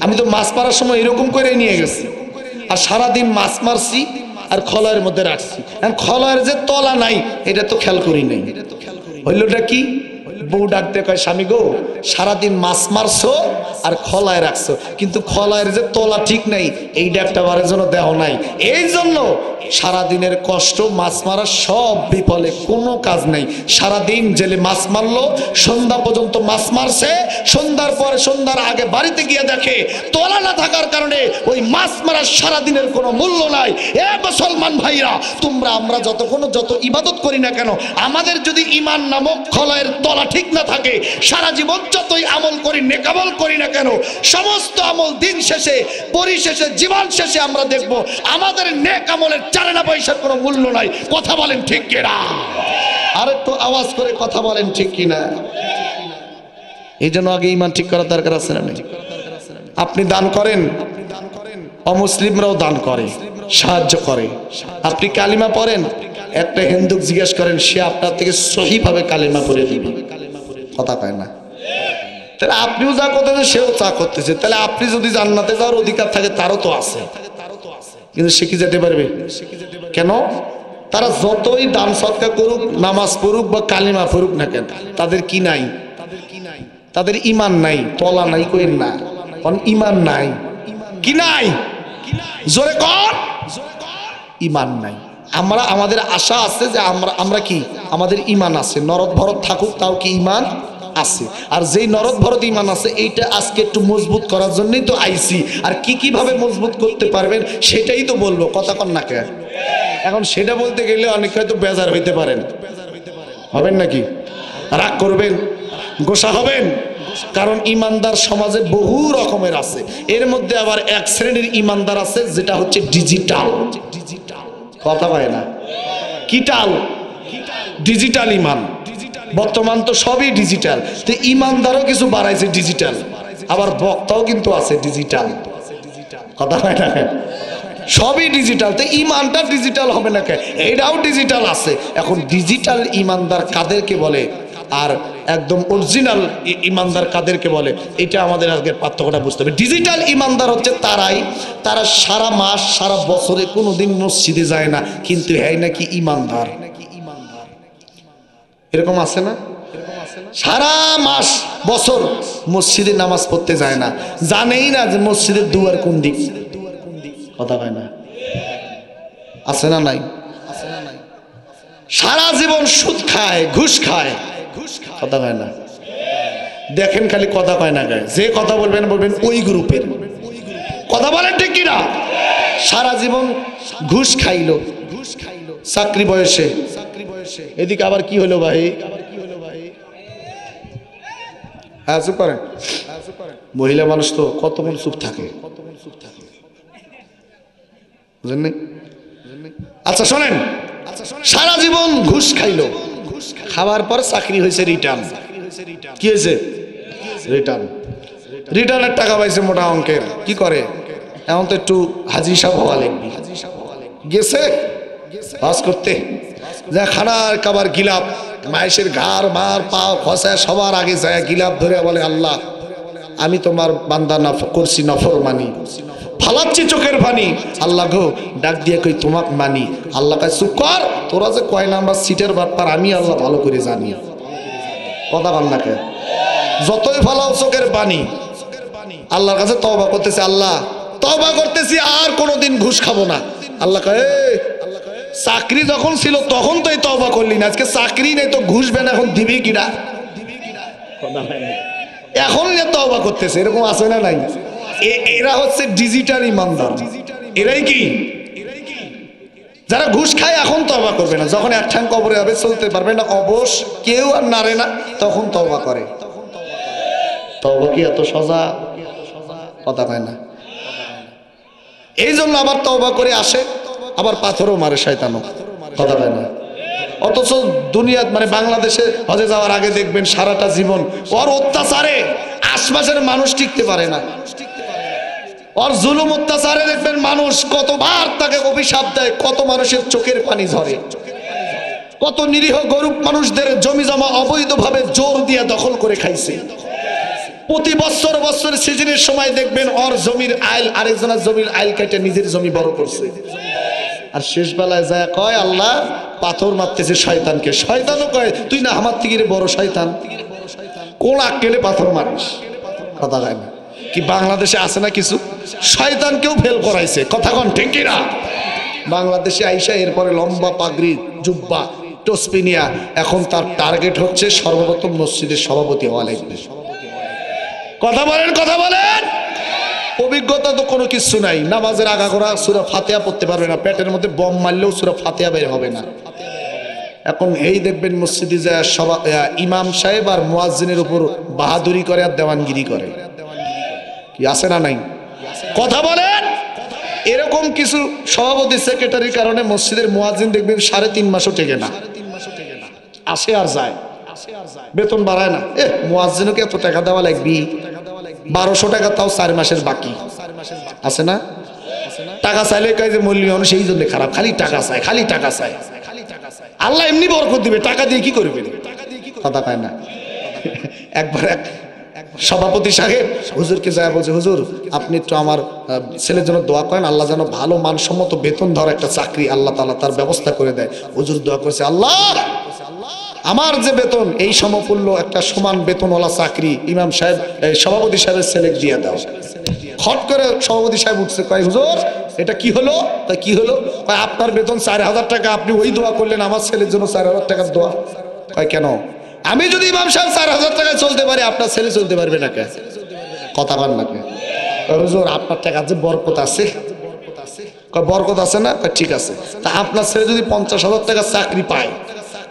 আমি তো মাছ মারার সময় এরকম করে নিয়ে গেছি, আর সারাদিন মাছ মারছি আর খলয়ের মধ্যে রাখছি, খলয়ের যে তলা নাই এটা তো খেয়াল করি নাই। হইলটা কি? বউ ডাকতে কয়, স্বামী গো, সারাদিন মাছ মারছো আর খলায় রাখছো, কিন্তু খলায়ের যে তলা ঠিক নাই এইটা একটা বারের জন্য দেহ নাই। এই জন্য সারাদিনের কষ্ট, মাছ মারা সব বিফলে, কোনো কাজ নাই। সারাদিন জেলে মাছ মারলো, সন্ধ্যা পর্যন্ত মাছ মারছে, সন্ধ্যার পরে সন্ধ্যার আগে বাড়িতে গিয়ে দেখে তলা না থাকার কারণে ওই মাছ মারার সারাদিনের কোনো মূল্য নাই। এ মুসলমান ভাইরা, তোমরা আমরা যত ইবাদত করি না কেন, আমাদের যদি ঈমান নামক খলয়ের তলা ঠিক না থাকে, সারা জীবন যতই আমল করি, নেকামল করি না কেন, সমস্ত আমল দিন শেষে, পরিশেষে, জীবন শেষে আমরা দেখব আমাদের নেক আমলের চারেনা পয়সার কোনো মূল্য নাই। কথা বলেন ঠিক কিনা? আর একটু আওয়াজ করে কথা বলেন ঠিক কিনা? এই জন্য আগে ঈমান ঠিক করার দরকার আছে না? আপনি দান করেন, অমুসলিমরাও দান করে, সাহায্য করে। আপনি কালিমা পড়েন, একটা হিন্দু জিজ্ঞেস করেন, সে আপনার থেকে সহিভাবে কালিমা পড়ে দিবে। কথা কয় না? তাহলে আপনিও যা করতেছেন সেও চা করতেছে, তাহলে আপনি যদি জান্নাতে যাওয়ার অধিকার থাকে তারও তো আছে, কিন্তু সে কি যেতে পারবে? কেন? তারা যতই দান সৎকার করুক, নামাজ পড়ুক বা কালিমা পড়ুক না কেন, তাদের কি নাই? তাদের ঈমান নাই, তলা নাই। কইন না, কারণ ঈমান নাই। কি নাই? জোরে কর। ঈমান নাই। আমরা, আমাদের আশা আছে যে আমরা কি, আমাদের ঈমান আছে, নরদ ভরত থাকুক তাও কি ঈমান আছে। আর যেই নরদ ভরত ঈমান আছে, এইটা আজকে একটু মজবুত করার জন্যই তো আইছি। আর কিভাবে মজবুত করতে পারবেন সেটাই তো বলবো। কথা কন না কে? এখন সেটা বলতে গেলে অনেক হয়তো বেজার হইতে পারেন, হবেন নাকি? রাগ করবেন, গোসা হবেন, কারণ ইমানদার সমাজে বহু রকমের আছে। এর মধ্যে আবার এক শ্রেণীর ইমানদার আছে যেটা হচ্ছে ডিজিটাল। কথা হয় না? কিটাল? ডিজিটাল ইমান। বর্তমান তো সবই ডিজিটাল, তো ইমানদারও কিছু বাড়াইছে ডিজিটাল, আবার বক্তাও কিন্তু আছে ডিজিটাল। কথা হয় না? সবই ডিজিটাল, তো ইমানটা ডিজিটাল হবে না কেন? এটাও ডিজিটাল আছে। এখন ডিজিটাল ইমানদার কাদেরকে বলে আর একদম অরিজিনাল ইমানদার কাদেরকে বলে, এটা আমাদের আজকে পার্থক্যটা বুঝতে হবে। ডিজিটাল ইমানদার হচ্ছে তারা সারা মাস সারা বছরে কোনোদিন মসজিদে যায় না, কিন্তু হ্যাঁ নাকি ইমানদার। এরকম আছে না? সারা মাস বছর মসজিদে নামাজ পড়তে যায় না, জানেই না যে মসজিদের দুয়ার কোন দিক। কথা হয় না? আছে না নাই? সারা জীবন সুদ খায়, ঘুষ খায়। কথা হয় না? দেখেন খালি কথা কয় না গায়ে, যে কথা বলবেন ওই গ্রুপের। কথা বলেন ঠিক কিনা? সারা জীবন ঘুষ খাইলো চাকরি বয়সে। এদিকে আবার কি হলো ভাই? হ্যাঁ চুপ করেন। মহিলা মানুষ তো কতক্ষণ চুপ থাকে, বুঝেন নাই? আচ্ছা শোনেন, সারা জীবন ঘুষ খাইলো, খাবার পর চাকরি হয়েছে রিটার্ন। কি হয়েছে? রিটার্নের টাকা পাইছে মোটা অঙ্কের। কি করে? এখন তো একটু হাজি সাহেব হওয়া লাগবে। গেছে হজ করতে, যা খানার কাবার গিলাপ, মায়ের ঘাড় মার পা খসায় সবার আগে যায় গিলাপ ধরে বলে, আল্লাহ আমি তোমার বান্দা করছি নফরমানি, ফালাচ্ছি চোখের পানি। আল্লাহ গো ডাক দিয়ে কই তোমাক মানি। আল্লাহ কয় চুপ কর, তোরা যে কয় নাম্বার সিটের ব্যাপার আমি আল্লাহ ভালো করে জানি। কথা বল না কে? যতই ফালাও চোখের পানি, আল্লাহর কাছে তওবা করতেছি, আল্লাহ তওবা করতেছি আর কোনোদিন ঘুষ খাবো না। আল্লাহ কয় চাকরি যখন ছিল তখন তো এই তওবা করলি না, আজকে চাকরি নেই তো ঘুষ বেন, এখন দিবি কিনা? এখন তওবা করতেছে। এরকম আছে না নাই? এরা হচ্ছে ডিজিটাল ইমানদার। এরাই কি? যারা ঘুষ খায় এখন তওবা করবে না, যখন এক ঠ্যাং কবরে যাবে, চলতে পারবে না, অবশ কেউ আর নারে না, তখন তওবা করে। তওবা কি এত সোজা? কথা পায় না। এই জন্য আবার তওবা করে আসে, আবার পাথরও মারে শয়তানও। কথা পায় না। অথচ দুনিয়াত মানে বাংলাদেশে হজে যাওয়ার আগে দেখবেন সারাটা জীবন ওর অত্যাচারে আশপাশের মানুষ টিকতে পারে না, ওর জুলুম অত্যাচারে দেখবেন মানুষ কতবার তাকে অভিশাপ দেয়, কত মানুষের চোখের পানি ঝরে, কত নিরীহ গরিব মানুষদের জমি জমা অবৈধভাবে জোর দিয়ে দখল করে খাইছে। প্রতি বছর বছর সিজনের সময় দেখবেন ওর জমির আইল আরেকজনের জমির আইল কেটে নিজের জমি বড় করছে, আর শেষ বেলায় যায় কয় আল্লাহ পাথর মারতেছে শয়তানকে। শয়তানও কয় তুই না আমার থেকে বড় শয়তান, কোন আক্কেলে পাথর মারিস? কথা কয় না কি? বাংলাদেশে আছে না কিছু শয়তানকেও ফেল করাইছে, কথা কন ঠিক কিনা? বাংলাদেশে আইসা এরপরে লম্বা পাগড়ি জুব্বা টসপিনিয়া, এখন তার টার্গেট হচ্ছে সর্বপ্রথম মসজিদের সভাপতি হওয়া লাগবে। কথা বলেন, কথা বলেন। অভিজ্ঞতা তো কোনো কিছু নাই, নামাজের আগাগোড়া সূরা ফাতিহা পড়তে পারবে না, পেটের মধ্যে বম মারলেও সূরা ফাতিহা বের হবে না। এখন এই দেখবেন মসজিদে যায় ইমাম সাহেব আর মুয়াজ্জিনের উপর বাহাদুরি করে আর দেওয়ানগিরি করে, কি আছে না নাই? কথা বলেন। এরকম কিছু সভাপতি সেক্রেটারির কারণে মসজিদের মুয়াজ্জিন দেখবেন 3.5 মাসও টেকে না, আসে আর যায়, বেতন বাড়ায় না। মুয়াজ্জিনকে এত টাকা দেওয়া লাগবে, 1200 টাকা, তাও 4 মাসের বাকি আছে না? টাকা চাইলে কয় যে মূল্যায়ন সেই জন্য খারাপ, খালি টাকা চায়, খালি টাকা চায়। আল্লাহ এমনি বরকত দিবে, টাকা দিয়ে কি করবে? কথা পায় না। একবার এক সভাপতি সাহেব হুজুরকে যায় বলছে, হুজুর আপনি একটু আমার ছেলের জন্য দোয়া করেন, আল্লাহ যেন ভালো মানসম্মত বেতন ধর একটা চাকরি আল্লাহ তাআলা তার ব্যবস্থা করে দেয়। হুজুর দোয়া করেছে, আল্লাহ আমার যে বেতন এই সমতুল্য একটা সমান বেতনওয়ালা চাকরি ইমাম সাহেব সভাপতি সাহেবের ছেলে দিয়ে দাও। হট করে সভাপতি সাহেব উঠছে, কয় হুজুর এটা কি হলো? তা কি হলো? কয় আপনার বেতন 4000 টাকা, আপনি ওই দোয়া করলেন আমার ছেলের জন্য 4000 টাকার দোয়া। কয় কেন? আমি যদি ইমাম সাহেব 4000 টাকায় চলতে পারি, আপনার ছেলে চলতে পারবে না কে? কথা বল না কে? হুজুর আপনার টাকা যে বরকত আছে। কয় বরকত আছে না? কয় ঠিক আছে। তা আপনার ছেলে যদি 50,000 টাকা চাকরি পায়,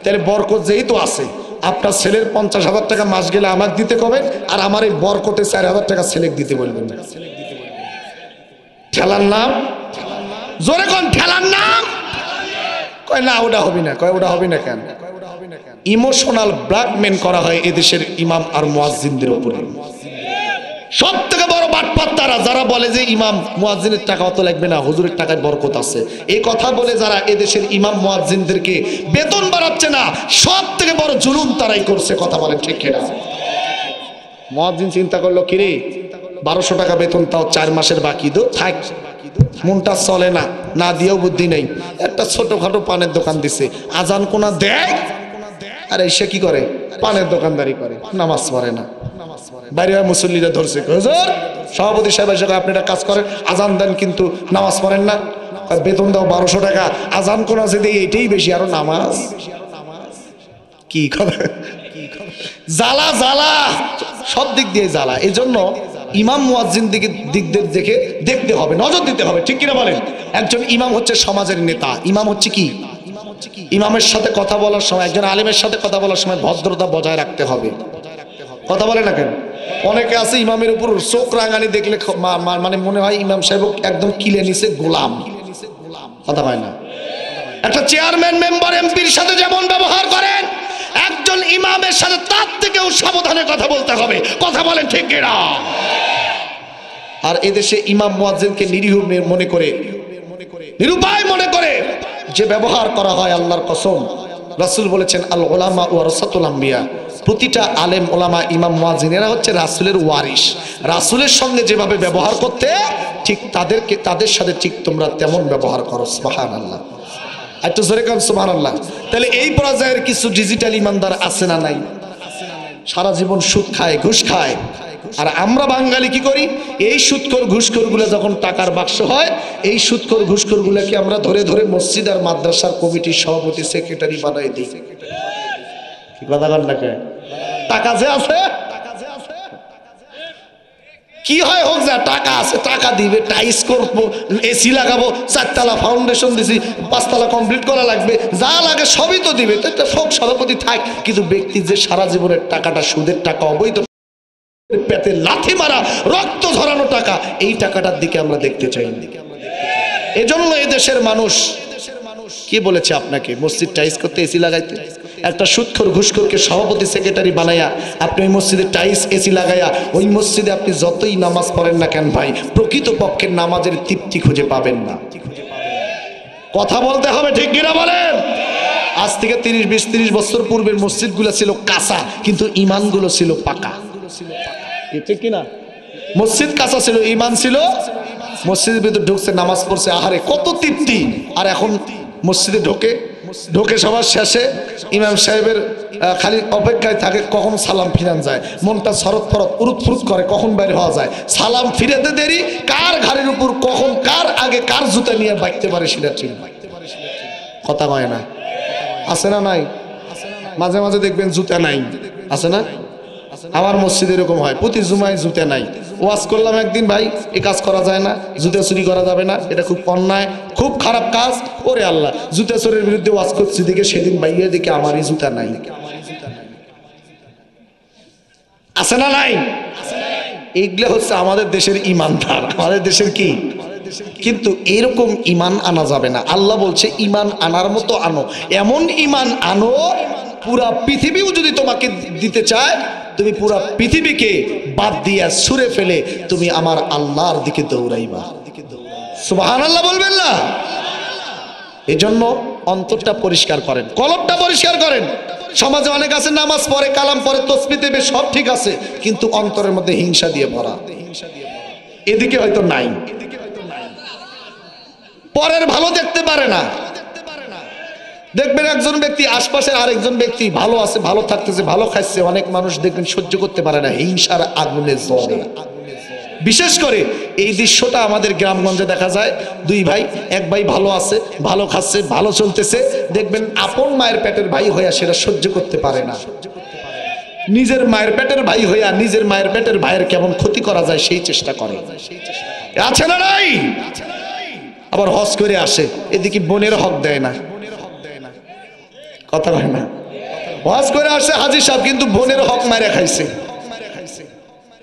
তাহলে বরকত যেহেতু আছে, আপনার ছেলের 50,000 টাকা মাস গেলে আমাকে দিতে কবেন, আর আমার এই বরকতে 4000 টাকা ছেলে দিতে বলবেন না। ঠেলার নাম, জোরে কোন ঠেলার নাম? কয় না ওটা হবে না। কয় ওটা হবে না কেন? ইমোশনাল ব্ল্যাকমেল করা হয় এদেশের ইমাম আর মুয়াজ্জিনদের উপরে। সব থেকে বড় বাটপার তারা, যারা বলে যে ইমাম মুয়াজ্জিনের টাকা অত লাগবে না, হুজুরের টাকায় বরকত আছে। এই কথা বলে যারা এদেশের ইমাম মুয়াজ্জিনদেরকে বেতন বাড়াচ্ছে না, সব থেকে বড় জুলুম তারাই করছে। কথা বলেন ঠিক কিনা? মুয়াজ্জিন চিন্তা করলো কিরে 1200 টাকা বেতন, তাও 4 মাসের বাকি, দো থাক, মনটা চলে না, না দিয়েও বুদ্ধি নেই, একটা ছোটখাটো পানের দোকান দিছে, আজান কোনা দেয় আর এসে কি করে? পানের দোকানদারি করে, নামাজ পড়ে না। বাইরে মুসল্লিরা ধরছে, হুজুর সভাপতি সাহেব এসে আপনি একটা কাজ করেন, আজান দেন কিন্তু নামাজ পড়েন না, বেতন দাও 1200 টাকা, আজান কোন আছে দিয়ে এইটাই বেশি, আরো নামাজ কি করে? জ্বালা জ্বালা, সব দিক দিয়ে জ্বালা। এই জন্য ইমাম মুয়াজ্জিন দিকদের দেখে দেখতে হবে, নজর দিতে হবে, ঠিক কিনা বলেন? একজন ইমাম হচ্ছে সমাজের নেতা। ইমাম হচ্ছে কি? ইমামের সাথে কথা বলার সময়, একজন আলেমের সাথে কথা বলার সময় ভদ্রতা বজায় রাখতে হবে। কথা বলে না কেন? অনেকে আছে ইমামের উপর চোখ রাঙানি দেখলে মানে মনে হয় ইমাম সাহেব একদম কিলে নিছে গোলাম। কথা হয় না? একটা চেয়ারম্যান মেম্বার এমপির সাথে যেমন ব্যবহার করেন, একজন ইমামের সাথে তার থেকেও সাবধানে কথা বলতে হবে। কথা বলেন ঠিক কিনা? আর এদেশে ইমাম মুয়াজ্জিনকে নিরীহ মনে করে, নিরুপায় মনে করে যে ব্যবহার করা হয়, আল্লাহর কসম রাসূল বলেছেন আল উলামা ওয়ারাসাতুল আম্বিয়া, প্রতিটা আলেম ওলামা ইমাম মুয়াজ্জিনেরা হচ্ছে রাসূলের ওয়ারিস। রাসূলের সঙ্গে যেভাবে ব্যবহার করতে, ঠিক তাদের সাথে ঠিক তোমরা তেমন ব্যবহার করো। সুবহানাল্লাহ, একটু জোরে কান সুবহানাল্লাহ। তাহলে এই পর্যায়ের কিছু ডিজিটাল ইমানদার আছে না নাই? সারা জীবন সুদ খায়, ঘুষ খায়। আর আমরা বাঙালি কি করি? এই সুদখোর ঘুষখোর গুলো যখন টাকার বাক্স হয়, এই সুদখোর ঘুষখোর গুলোকে আমরা ধরে ধরে মসজিদ আর মাদ্রাসার কমিটির সভাপতি সেক্রেটারি বানাই দিই। কি কথা বল না? টাকা যে আছে, কি হয় হোক, যা টাকা আছে টাকা দিবে, টাইস করবো, এসি লাগাবো, 4 তলা ফাউন্ডেশন দিছি, 5 তলা কমপ্লিট করা লাগবে, যা লাগে সবই তো দিবে। তো একটা ফোক সভাপতি থাক, কিন্তু ব্যক্তির যে সারা জীবনের টাকাটা সুদের টাকা, অবৈধ পেতে লাথি মারা, রক্ত ঝরানো টাকা, এই টাকাটার দিকে আমরা দেখতে চাই। এজন্য এদেশের মানুষ কি বলেছে আপনাকে মসজিদ টাইস করতে, এসি লাগাইতে? একটা সুদখোর ঘুষখোরকে সভাপতি সেক্রেটারি বানাইয়া আপনি ওই মসজিদে টাইস এসি লাগাইয়া ওই মসজিদে আপনি যতই নামাজ পড়েন না কেন ভাই, প্রকৃত পক্ষের নামাজের তৃপ্তি খুঁজে পাবেন না। কথা বলতে হবে, ঠিক কিনা বলেন? আজ থেকে 30 বছর পূর্বের মসজিদগুলো ছিল কাঁচা, কিন্তু ইমানগুলো ছিল পাকা। ঠিক কিনা? মসজিদ কাঁচা ছিল, ইমান ছিল, মসজিদের ভিতরে ঢুকছে, নামাজ পড়ছে, আহারে কত তৃপ্তি। আর এখন মসজিদে ঢোকে সবার শেষে ইমাম সাহেবের খালি অপেক্ষায় থাকে কখন সালাম ফিরান যায়, মনটা সরত ফরত উরুত ফুরুত করে কখন বের হওয়া যায়। সালাম ফিরাতে দেরি, কার ঘাড়ের উপর কখন কার আগে কার জুতা নিয়ে বাইতে পারে সেটা ঠিক কথা কয় না। আছে না নাই? মাঝে মাঝে দেখবেন জুতা নাই, আছে না? আমার মসজিদে এরকম হয়, প্রতি জুমায় জুতা নাই। ওয়াজ করলাম একদিন, ভাই এ কাজ করা যায় না, জুতা চুরি করা যাবে না, এটা খুব অন্যায়, খুব খারাপ কাজ। ওরে আল্লাহ, জুতা চোরের বিরুদ্ধে ওয়াজ করছি দিকে সেদিন বাইরে দিকে আমারই জুতা নাই। আছে না নাই? এইগুলো হচ্ছে আমাদের দেশের ইমানদার, আমাদের দেশের কি। কিন্তু এরকম ইমান আনা যাবে না। আল্লাহ বলছে ইমান আনার মতো আনো, এমন ইমান আনো পুরা পৃথিবীও যদি তোমাকে দিতে চায়, তুমি পুরা পৃথিবীকে বাদ দিয়া ছুঁড়ে ফেলে তুমি আমার আল্লাহর দিকে দৌড়াইবা। সুবহানাল্লাহ বলবেন না? এই জন্য অন্তরটা পরিষ্কার করেন, কলবটা পরিষ্কার করেন। সমাজে অনেক আছে নামাজ পড়ে, কালাম পড়ে, তাসবিহ দেবে, সব ঠিক আছে, কিন্তু অন্তরের মধ্যে হিংসা দিয়ে ভরা। এদিকে হয়তো নাই, পরের ভালো দেখতে পারে না। দেখবেন একজন ব্যক্তি আশপাশে আরেকজন ব্যক্তি ভালো আছে, ভালো থাকতেছে, ভালো খাচ্ছে, অনেক মানুষ দেখবেন সহ্য করতে পারে না, হিংসার আগুনে জ্বলে। বিশেষ করে এই দৃশ্যটা আমাদের গ্রামগঞ্জে দেখা যায়। দুই ভাই, এক ভাই ভালো আছে, ভালো খাচ্ছে, ভালো চলতেছে, দেখবেন আপন মায়ের পেটের ভাই হইয়া সেটা সহ্য করতে পারে না, নিজের মায়ের পেটের ভাই হইয়া নিজের মায়ের পেটের ভাইয়ের কেমন ক্ষতি করা যায় সেই চেষ্টা করে। আছে না নাই? আবার হজ করে আসে, এদিকে বোনের হক দেয় না, কথা হয় না? হজ করে আসে হাজী সাহেব, কিন্তু বোনের হক মারে খাইছে,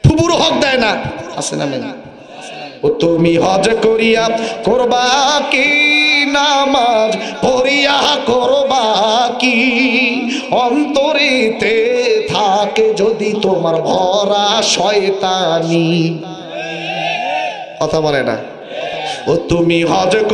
ফুবুর হক দেয় না। আছে না নাই? ও তুমি হজ করিয়া করবা কি, নামাজ পড়িয়া করবা কি, অন্তরেতে থাকে যদি তোমার ভরা শয়তানি। কথা বলে না? ও তুমি হজ